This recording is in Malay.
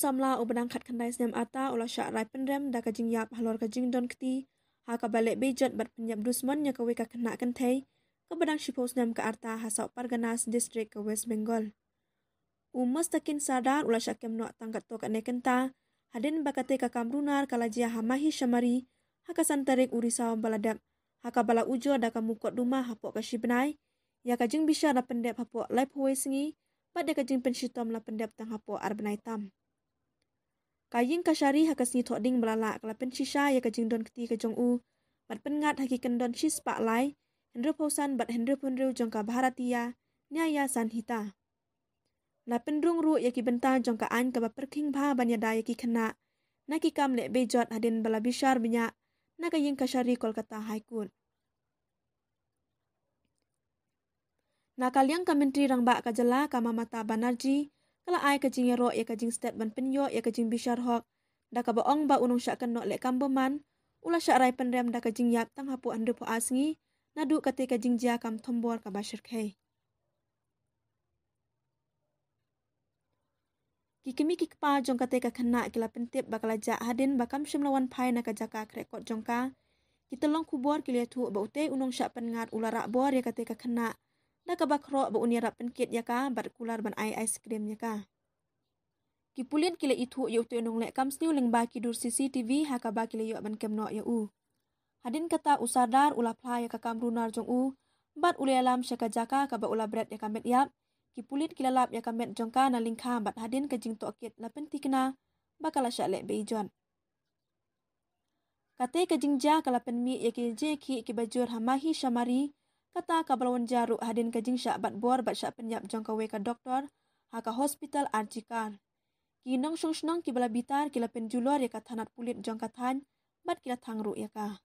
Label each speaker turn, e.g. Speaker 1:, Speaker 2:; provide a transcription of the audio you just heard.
Speaker 1: samla u berangkat kendai snem ata ula syak rai penrem da kajing yap halor kajing don keti ha ka balik bejot bat penyap dusman nya kawe ka kena kentai ke bedang shipo snem ke arta hasau Parganas distrik ke West Bengal. Mestakin sadar ula syak kem nok tangkat to kat nekenta hadin bakate ka kamrunar kalajia hamahi syamari haka santarik urisau baladap haka bala ujo da ka mukot rumah hapok ka shibnai ya kajing bisa da pendep hapok live huwe singi pada kajing penshitom la pendep tang hapok arbenai tam. Kaying kasyari haka sini tok ding belala kala penshisha ya kajing don keti kajong u bat pengat haki kendon shis pak lai hendro pausan bat hendro pundru jongka bharatiya nyaya sanhita. La pendrung ru yaki benta jongka an ka perking bha banyada yaki kena naki kam lek bejot hadin bala bishar binyak na kaying kasyari Kolkata High Court. Na kaliang ka menteri rangba ka jala ka Mamata Banerjee kala ai kajing yero ya kajing statement penyo ya kajing bishar hok da ka baong ba unong syak kenok lek kambeman ula syak rai penrem da kajing yap tang hapu ande po asngi nadu kate kajing jia kam thombor ka bashir khai. Kikimi kikpa jong kate ka kena kila pentip bakal ajak hadin bakam shimlawan pai na ka jaka krekot jongka kita long kubor kilia tu ba ute unong syak pengat ula rak bor ya kate ka kena da ka bakro ba unia rak penkit ya ka bat kular ban ai ice cream ya ka. Kipulit kila itu ya ute unong lek kam sniu ling ba kidur CCTV ha ka ba kila yo ban kem no ya u. Hadin kata usadar ula pla ya ka kamrunar jong u bat ule alam syaka jaka ka ba ula bread ya ka met yap. Kipulit kilalap ya kamet jongka na lingka bat hadin kajing tokit la pentikna bakal syak lek beijon. Kate kajing ja kala penmi ya ki je ki bajur hamahi syamari kata kabalawan jaru hadin kajing syak bat bor bat syak penyap jongka we ka doktor ha ka hospital Arjikar. Ki nong shong ki bala bitar kila penjulor ya ka thanat pulit jongka than bat kila thangru ya ka.